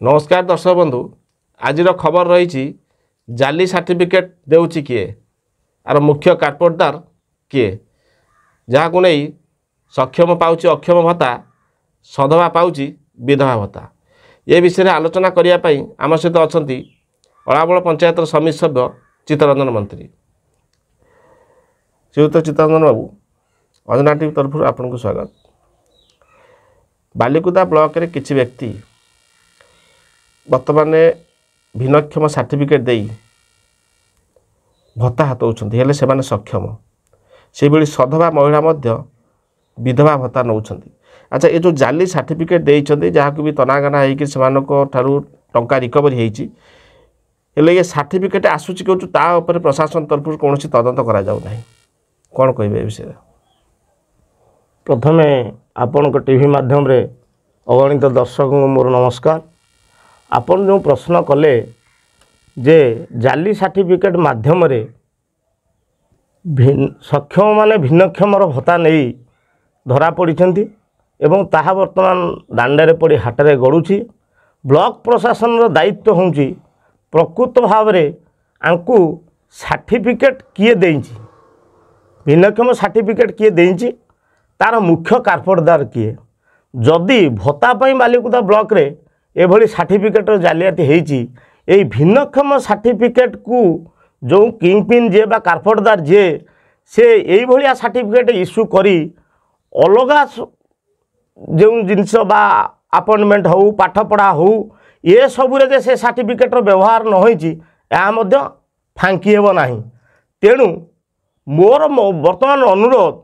नमस्कार दर्शक बंधु आज खबर रही जाली सर्टिफिकेट देउची किए आर मुख्य कार्पोरेटर किए जहाँ को नहीं सक्षम पाउची अक्षम भत्ता सधवा पाउची विधवा भत्ता ये विषय आलोचना करने आम सहित अच्छा अलाबल पंचायत समिति सभ्य चित्तरंजन मंत्री श्रीयुक्त चित्तरंजन बाबू अंजना टीवी तरफ आपन को स्वागत। बालिकुदा ब्लॉक रे किछि व्यक्ति बर्तमान भिन्नक्षम सर्टिफिकेट दे भत्ता हाथौछन्ति हेले सेमाने सक्षम से भली सधवा महिला मध्य विधवा भत्ता नौछन्ति। अच्छा ये जो जाली सर्टिफिकेट देइछन्ति जहाको भी तनागाना होइकि सेमानको ठारू टंका रिकवरी होइछि हेले ये सर्टिफिकेट आसुछि कहू ता ऊपर प्रशासन तरफ कोनोसी तदंत करा जाउ नाही कोन कहबे ए विषय? प्रथमे आपन टीवी माध्यम रे अगणित दर्शक मोर नमस्कार। आपन जो प्रश्न कले जे जाली सर्टिफिकेट माध्यम रे सक्षम माने भिन्नक्षमर भत्ता नहीं धरा पड़िछन्ति एवं ताहा वर्तमान दांडे पड़ी हाटरे गड़ुछि। ब्लॉक प्रशासन रो दायित्व होउछि प्रकृत भाव रे आंकु सर्टिफिकेट किए देइछि भिन्नक्षम सर्टिफिकेट किए देइछि तार मुख्य कार्पोरेटर किए जदि भत्ता पई बालिकुदा ब्लॉक रे एभली सर्टिफिकेट जालियाती होइछि एई भिन्नक्षम सर्टिफिकेट को जो किंगपिन जे बा कार्पोरेटर जे से एई भलिया सर्टिफिकेट इश्यू करी अलगा जो जिनस बा अपॉइंटमेंट हो पाठ पढ़ा हो ये सबुरे जे से सर्टिफिकेट व्यवहार न होइछि या मध्य फांकी हेबो नाही। तेणु मोर वर्तमान अनुरोध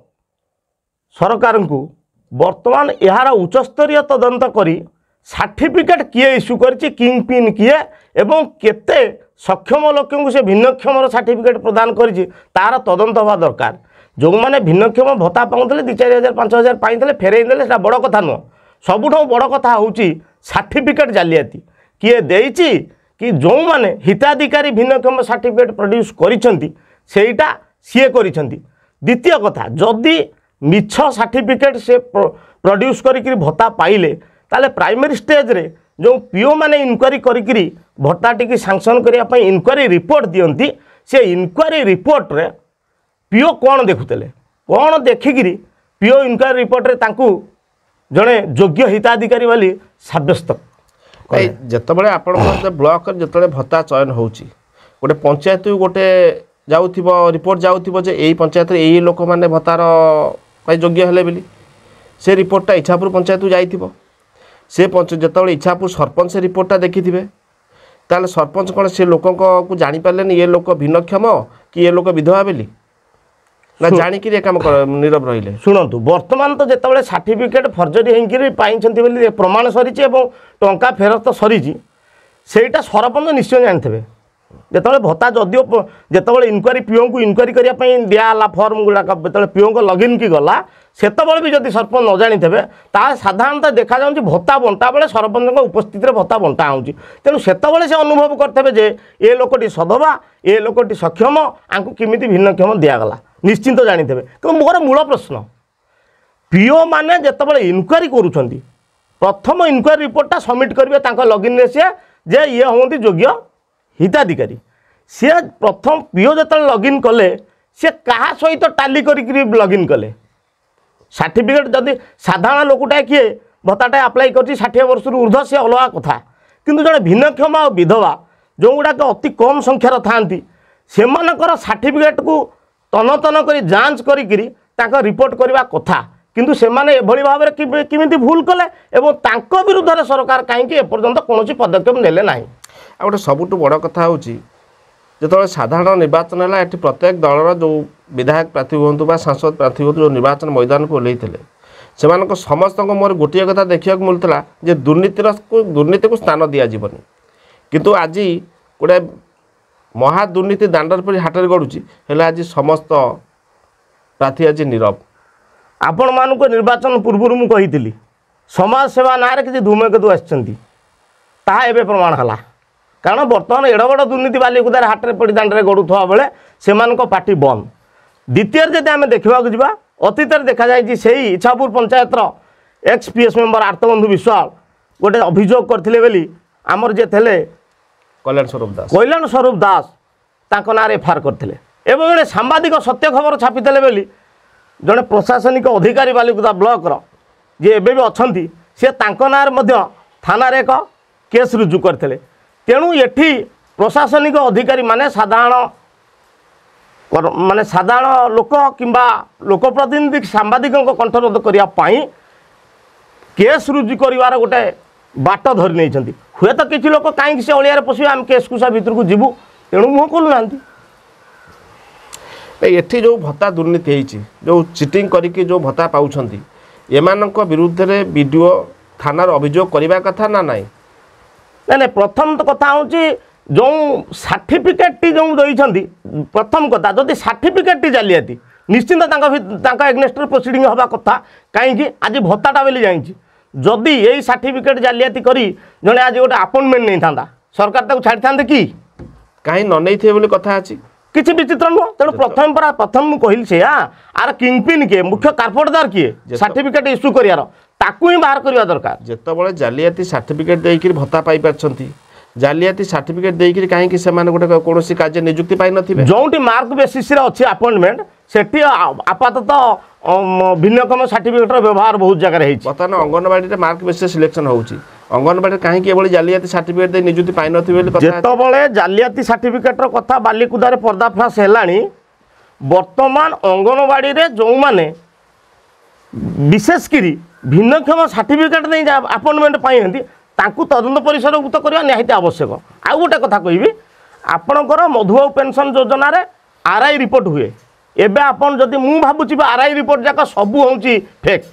सरकार को वर्तमान यार उच्चस्तरीय तदंत करी सर्टिफिकेट किए इश्यू करछि किंगपिन किए एवं केते सक्षम लोक से भिन्नक्षम सर्टिफिकेट प्रदान करछि तार तदंत हवा दरकार। जो मैंने भिन्नक्षम भत्ता पाउथले 2-4 हजार 5 हजार पाइले फेरई देले सेटा बड़ कथा नुह। सबुठो बड़ कथा होउछि सर्टिफिकेट जालियाती किए देइछि कि जो मैंने हिताधिकारी भिन्नक्षम सर्टिफिकेट प्रोड्यूस करिसंती सेटा सीए करिसंती। द्वितीय कथा जदि मिछ सर्टिफिकेट से प्रोड्यूस करिकरी भत्ता पाइले ताले प्राइमरी स्टेज रे जो पीओ माने इनक्वारी करिकरी भत्ता टिकी सैंक्शन करिया पई इनक्वारी रिपोर्ट दियंती से इनक्वारी रिपोर्ट रे पीओ कौन देखुतले कौन देखिकी पीओ इनक्वारी रिपोर्ट रे तांकू जड़े योग्य हिताधिकारी वाली सब्यस्त जितेबाला आप ब्लॉक जिते भत्ता चयन होची गोटे पंचायत गोटे जाउथिबो रिपोर्ट जाउथिबो जे एई पंचायत रे एई लोक माने भत्तार योग्य हेले बोली से रिपोर्टटा इच्छापुर पंचायत जाइथिबो से जितेबाला इच्छापुर सरपंच से रिपोर्टटा देखिथिबे ताले सरपंच कौन से लोक को जानी पारे ये लोक भिन्नक्षम कि ये लोक विधवा बोली ना जानिकी काम नीरव रहिले। शुणु वर्तमान तो जितेबाला सर्टिफिकेट फर्जरी होती प्रमाण सरी टंका फेरस्त सरी सेटा सरपंच निश्चय जानते जिते भत्ता जदियो जिते इनक्वारी पीओ को इनक्वारी करने दिहला फर्म गुड़ाक जो पीओ को लगिन की गला से भी जब सरपंच न जानी थे साधारणतः देखा जाऊँगी भत्ता बंटा बेले सरपंच उपस्थित भत्ता बंटा होची तेणु से अनुभव करते जे ये लोकटी सधवा ये लोकटी सक्षम आंकु किमिति भिन्नक्षम दिगला निश्चिंत जानी थे। तो मोर मूल प्रश्न पीओ माने जिते इनक्वारी करुँच प्रथम इनक्वारी रिपोर्टा सबमिट करेंगे लगिन सी जे ये हमें योग्य हिताधिकारी सी प्रथम पीओ जो लगिन कले सी क्या सहित टाली कर लगिन कले सर्टिफिकेट जदि साधारण लोकटा किए भत्ताटा आप्लाय कर 60 वर्ष ऊर्ध्व सी अलग कथा किंतु जड़े भिन्नक्षम और विधवा जो गुड़ाक अति कम संख्यार था सेमानकर सर्टिफिकेट को तन तन कर जांच कर रिपोर्ट करवा कथा किंतु सेमाने एभली भाव में किमिति भूल कले एवं तांको विरुद्ध रे सरकार कहीं एपर्यंत कौन पदक्षेप नेले नाही। आ गोटे सबुठ बड़ कथा होची जो साधारण निर्वाचन है ये प्रत्येक दलर जो विधायक प्रार्थी हूँ बा सांसद प्रार्थी हूँ जो निर्वाचन मैदान को ओह्लैते से समस्त मोर गोटे कथा देखा मिलता जे दुर्नीति को स्थान दि जावनी किंतु आज गोटे महादुर्नीति दांडर पर हाटर गड़ुची हेले आज समस्त प्रार्थी आज नीरव। आपण मानक निर्वाचन पूर्व मुझे समाज सेवा ना कि धूमकेतु आए प्रमाण है कारण बर्तमान एड़ बड़ दुर्नीति बालिकुदार हाटर पड़ी दांडे गड़ुवा बेले से पार्टी बंद। द्वितीय जब आम देखा जा अतीत देखा जाए से इच्छापुर पंचायतर ex PS member Artabandhu Biswal गोटे अभियोग करते आमर जे थे कल्याण स्वरूप दास कल्याण स्वरूप दास तांको नारे एफआईआर करथिले एवं जड़े सांबादिक सत्य खबर छापिले बोली जड़े प्रशासनिक अधिकारी बालिकुदा ब्लॉक रो जे एबे भी अछंती से तांको नारे मध्य थाना रे एक केस रुजु करथिले तेणु एठी प्रशासनिक अधिकारी माने साधारण लोक किंबा लोकप्रतिनिधि सांबादिकों कंठरोध करने केस रुजु कर गोटे बाट धरी नहीं हुए तो किसी लोक कहीं से अलियार पशे आम केस कुसा भितर को जीवु तेणु मुह खोलु ना एठी जो भत्ता दुर्नीति होती जो चिटिंग करके जो भत्ता पाँच एमानक विरुद्ध रे वीडियो थानार अभियोग करने कथा ना नाई ना प्रथम तो कथा हूँ जो सर्टिफिकेट जो देती प्रथम कथा जदि सर्टिफिकेट जालियाती निश्चिंत एग्नेस्ट प्रोसीडिंग हवा कथा कहीं आज भत्ताटा बोली जाइए जदि यही सर्टिफिकेट जालियाती करी जड़े आज गोटे अपॉइंटमेंट नहीं था सरकार ताको छाड़ी था कि कहीं न नहीं थे कथा अच्छी किसी विचित्र नुह तेणु प्रथम कहली से आर किंगपिन किए मुख्य कारपोरेटदार किए सर्टिफिकेट इश्यू करार ताकू ही बाहर करवा दरकार जितेबाला जालियाती सर्टिफिकेट देकर भत्ता पाई पार्टी जालियाती सर्टिफिकेट देकर कहीं से गोटे कौन कार्य नियुक्ति पाई नथिबे जो मार्क बेसीस अच्छी अपॉइंटमेंट सेठी आपाततः भिन्नक्षम सर्टिफिकेट व्यवहार बहुत जगह बर्तमान अंगनवाड़ी मार्क बेसिस सिलेक्शन होउची अंगनवाड़ी कहीं जालियाती सर्टिफिकेट दे नियुक्ति पाई नथिबे जेतबले जालियाती सर्टिफिकेट कथा बालिकुदारे पर्दाफाश हेलानी वर्तमान अंगनवाड़ी रे जो माने विशेषकर भिन्नक्षम सर्टिफिकेट नहीं अपॉइंटमेंट पाई तांकु तदंत परिसरभुक्त करवा निहाती आवश्यक आउ गोटे कथा कहबी आपणकर मधुबाबू पेंशन योजना रे आरआई रिपोर्ट हुए एबे आपन जदि मु भाबुची आरआई रिपोर्ट जाक सबू होउची फेक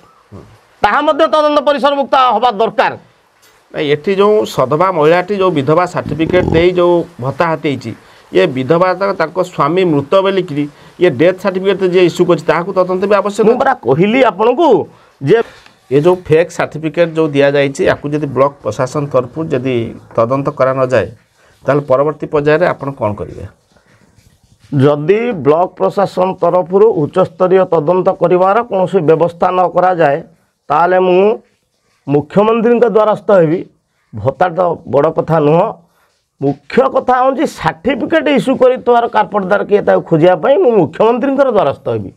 ताहा मध्य तदंत परिसरभुक्त हवा दरकार एठी जो सधवा महिलाटी जो विधवा सर्टिफिकेट दे जो भत्ता हाथी ये विधवा ताको स्वामी मृत बोलिकी ये डेथ सर्टिफिकेट जे इश्यू कर तदंत भी आवश्यक मुझे कहली आपन को जे ये जो फेक सर्टिफिकेट जो दि जाए आपको जब ब्लॉक प्रशासन तरफ जदि तदंत करा न जाए ताल परवर्ती पर्यायर आपण कौन करेंगे जदि ब्लॉक प्रशासन तरफ उच्चस्तरीय तदंत करिवार कौन व्यवस्था न करा जाए ताले मु मुख्यमंत्री द्वारस्थ हेबी भत्ता तो बड़ कथा नुह मुख्य कथा हूँ सर्टिफिकेट इश्यू कर कारपोरेटदार किए खोजापी मुख्यमंत्री द्वारस्थ हेबी।